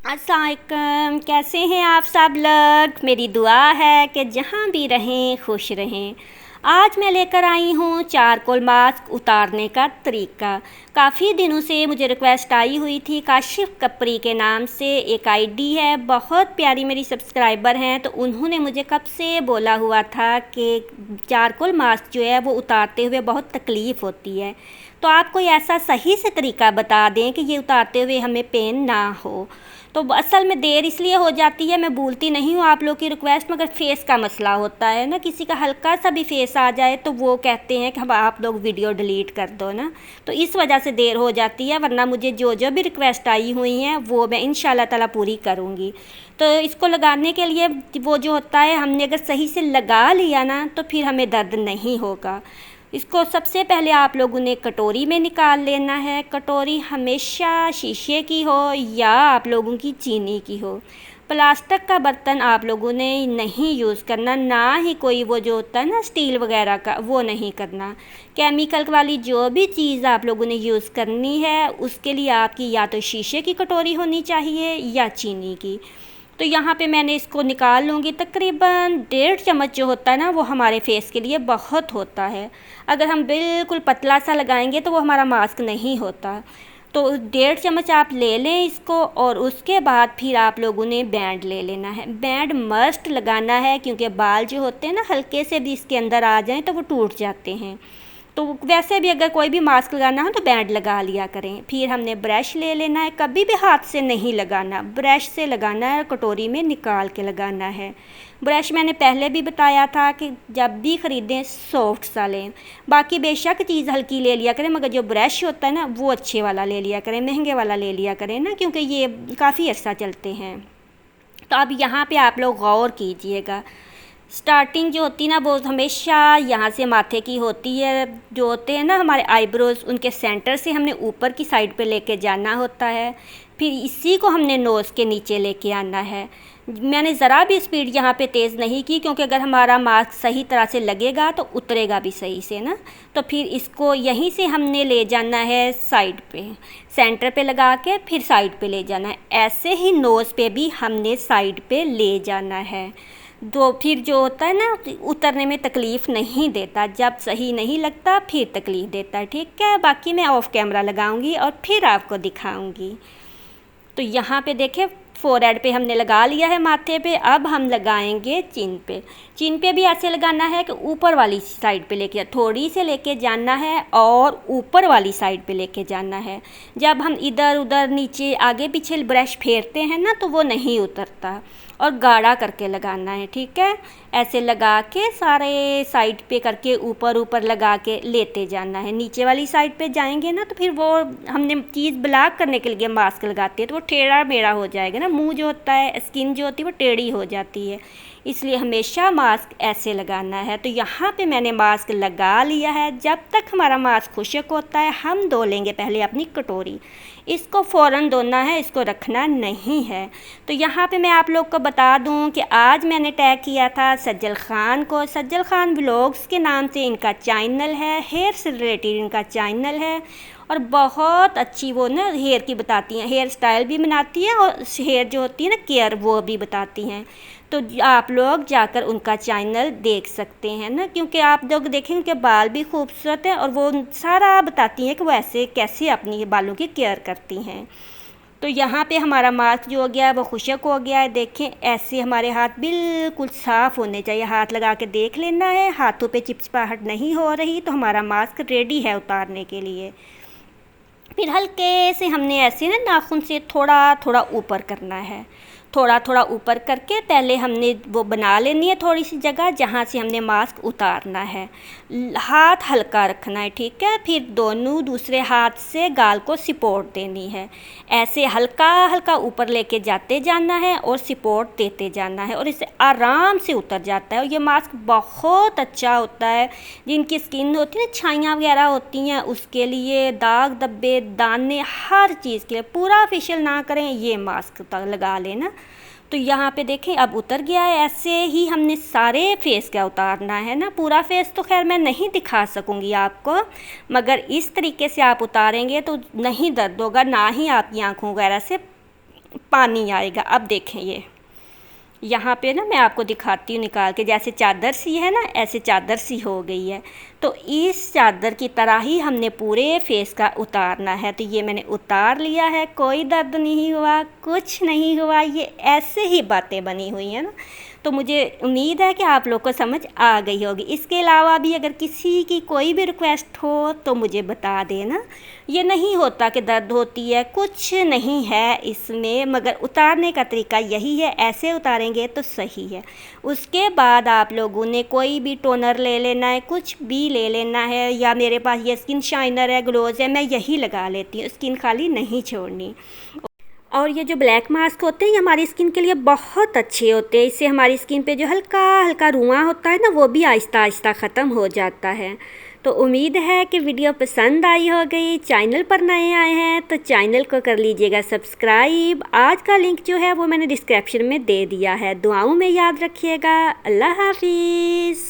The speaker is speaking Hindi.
अस्सलाम वालेकुम, कैसे हैं आप सब लोग। मेरी दुआ है कि जहाँ भी रहें खुश रहें। आज मैं लेकर आई हूँ चारकोल मास्क उतारने का तरीका। काफ़ी दिनों से मुझे रिक्वेस्ट आई हुई थी। काशिफ कपरी के नाम से एक आईडी है, बहुत प्यारी मेरी सब्सक्राइबर हैं, तो उन्होंने मुझे कब से बोला हुआ था कि चारकोल मास्क जो है वो उतारते हुए बहुत तकलीफ़ होती है, तो आप कोई ऐसा सही से तरीका बता दें कि ये उतारते हुए हमें पेन ना हो। तो असल में देर इसलिए हो जाती है, मैं भूलती नहीं हूँ आप लोग की रिक्वेस्ट, मगर फेस का मसला होता है ना, किसी का हल्का सा भी फेस आ जाए तो वो कहते हैं कि हम आप लोग वीडियो डिलीट कर दो ना, तो इस वजह से देर हो जाती है। वरना मुझे जो जो भी रिक्वेस्ट आई हुई हैं वो मैं इंशाल्लाह ताला पूरी करूँगी। तो इसको लगाने के लिए वो जो होता है, हमने अगर सही से लगा लिया ना तो फिर हमें दर्द नहीं होगा। इसको सबसे पहले आप लोगों ने कटोरी में निकाल लेना है। कटोरी हमेशा शीशे की हो या आप लोगों की चीनी की हो। प्लास्टिक का बर्तन आप लोगों ने नहीं यूज़ करना, ना ही कोई वो जो होता है ना स्टील वगैरह का, वो नहीं करना। केमिकल वाली जो भी चीज़ आप लोगों ने यूज़ करनी है उसके लिए आपकी या तो शीशे की कटोरी होनी चाहिए या चीनी की। तो यहाँ पे मैंने इसको निकाल लूँगी। तकरीबन 1.5 चम्मच जो होता है ना वो हमारे फेस के लिए बहुत होता है। अगर हम बिल्कुल पतला सा लगाएंगे तो वो हमारा मास्क नहीं होता। तो 1.5 चम्मच आप ले लें इसको, और उसके बाद फिर आप लोगों ने बैंड ले लेना है। बैंड मस्ट लगाना है, क्योंकि बाल जो होते हैं ना हल्के से भी इसके अंदर आ जाएं तो वो टूट जाते हैं। तो वैसे भी अगर कोई भी मास्क लगाना हो तो बैंड लगा लिया करें। फिर हमने ब्रश ले लेना है, कभी भी हाथ से नहीं लगाना, ब्रश से लगाना है, कटोरी में निकाल के लगाना है। ब्रश मैंने पहले भी बताया था कि जब भी ख़रीदें सॉफ्ट सा लें। बाकी बेशक चीज़ हल्की ले लिया करें, मगर जो ब्रश होता है ना वो अच्छे वाला ले लिया करें, महंगे वाला ले लिया करें ना, क्योंकि ये काफ़ी अर्सा चलते हैं। तो अब यहाँ पे आप लोग गौर कीजिएगा, स्टार्टिंग जो होती है ना वो हमेशा यहाँ से माथे की होती है। जो होते हैं ना हमारे आईब्रोज़, उनके सेंटर से हमने ऊपर की साइड पे लेके जाना होता है, फिर इसी को हमने नोज़ के नीचे लेके आना है। मैंने ज़रा भी स्पीड यहाँ पे तेज़ नहीं की, क्योंकि अगर हमारा मास्क सही तरह से लगेगा तो उतरेगा भी सही से ना। तो फिर इसको यहीं से हमने ले जाना है साइड पे, सेंटर पे लगा के फिर साइड पे ले जाना है। ऐसे ही नोज़ पे भी हमने साइड पे ले जाना है। तो फिर जो होता है ना उतरने में तकलीफ़ नहीं देता, जब सही नहीं लगता फिर तकलीफ़ देता है। ठीक है, बाकी मैं ऑफ़ कैमरा लगाऊंगी और फिर आपको दिखाऊंगी। तो यहाँ पे देखें, फोरहेड पे हमने लगा लिया है माथे पे। अब हम लगाएंगे चिन पे। चिन पे भी ऐसे लगाना है कि ऊपर वाली साइड पे लेके, थोड़ी से लेके जाना है और ऊपर वाली साइड पे लेके जाना है। जब हम इधर उधर नीचे आगे पीछे ब्रश फेरते हैं ना तो वो नहीं उतरता, और गाढ़ा करके लगाना है। ठीक है, ऐसे लगा के सारे साइड पे करके ऊपर ऊपर लगा के लेते जाना है। नीचे वाली साइड पे जाएंगे ना तो फिर वो हमने चीज़ ब्लॉक करने के लिए मास्क लगाते हैं तो वो टेढ़ा मेढ़ा हो जाएगा ना, मुंह जो होता है, स्किन जो होती है वो टेढ़ी हो जाती है। इसलिए हमेशा मास्क ऐसे लगाना है। तो यहाँ पे मैंने मास्क लगा लिया है। जब तक हमारा मास्क खुश्क होता है हम धो लेंगे पहले अपनी कटोरी। इसको फ़ौरन धोना है, इसको रखना नहीं है। तो यहाँ पे मैं आप लोग को बता दूँ कि आज मैंने टैग किया था सज्जल ख़ान को। सज्जल ख़ान व्लॉग्स के नाम से इनका चैनल है, हेयर से रिलेटेड इनका चैनल है, और बहुत अच्छी वो ना हेयर की बताती हैं, हेयर स्टाइल भी बनाती हैं और हेयर जो होती है ना केयर वो भी बताती हैं। तो आप लोग जाकर उनका चैनल देख सकते हैं ना, क्योंकि आप लोग देखेंगे कि बाल भी खूबसूरत हैं और वो सारा बताती हैं कि वो ऐसे कैसे अपनी बालों की केयर करती हैं। तो यहाँ पे हमारा मास्क जो हो गया है वो खुश्क हो गया है। देखें, ऐसे हमारे हाथ बिल्कुल साफ़ होने चाहिए। हाथ लगा के देख लेना है, हाथों पे चिपचिपाहट नहीं हो रही तो हमारा मास्क रेडी है उतारने के लिए। फिर हल्के से हमने ऐसे ना नाखून से थोड़ा थोड़ा ऊपर करना है, थोड़ा थोड़ा ऊपर करके पहले हमने वो बना लेनी है थोड़ी सी जगह जहाँ से हमने मास्क उतारना है। हाथ हल्का रखना है। ठीक है, फिर दोनों दूसरे हाथ से गाल को सपोर्ट देनी है। ऐसे हल्का हल्का ऊपर लेके जाते जाना है और सपोर्ट देते जाना है, और इससे आराम से उतर जाता है। और ये मास्क बहुत अच्छा होता है। जिनकी स्किन होती है ना, छाइयाँ वगैरह होती हैं, उसके लिए, दाग धब्बे दाने, हर चीज़ के लिए। पूरा फेशियल ना करें, ये मास्क लगा लेना, तो यहाँ पे देखें अब उतर गया है। ऐसे ही हमने सारे फेस का उतारना है ना। पूरा फेस तो खैर मैं नहीं दिखा सकूँगी आपको, मगर इस तरीके से आप उतारेंगे तो नहीं दर्द होगा, ना ही आपकी आँखों वगैरह से पानी आएगा। अब देखें ये यहाँ पे ना मैं आपको दिखाती हूँ निकाल के, जैसे चादर सी है ना, ऐसे चादर सी हो गई है। तो इस चादर की तरह ही हमने पूरे फेस का उतारना है। तो ये मैंने उतार लिया है, कोई दर्द नहीं हुआ, कुछ नहीं हुआ, ये ऐसे ही बातें बनी हुई हैं ना। तो मुझे उम्मीद है कि आप लोग को समझ आ गई होगी। इसके अलावा भी अगर किसी की कोई भी रिक्वेस्ट हो तो मुझे बता देना। ये नहीं होता कि दर्द होती है, कुछ नहीं है इसमें, मगर उतारने का तरीका यही है, ऐसे उतारेंगे तो सही है। उसके बाद आप लोगों ने कोई भी टोनर ले लेना है, कुछ भी ले लेना है, या मेरे पास ये स्किन शाइनर है, ग्लोज है, मैं यही लगा लेती हूँ, स्किन खाली नहीं छोड़नी। और ये जो ब्लैक मास्क होते हैं ये हमारी स्किन के लिए बहुत अच्छे होते हैं। इससे हमारी स्किन पे जो हल्का हल्का रुआं होता है ना, वो भी आहिस्ता आहिस्ता ख़त्म हो जाता है। तो उम्मीद है कि वीडियो पसंद आई होगी। चैनल पर नए आए हैं तो चैनल को कर लीजिएगा सब्सक्राइब। आज का लिंक जो है वो मैंने डिस्क्रिप्शन में दे दिया है। दुआओं में याद रखिएगा। अल्लाह हाफिज़।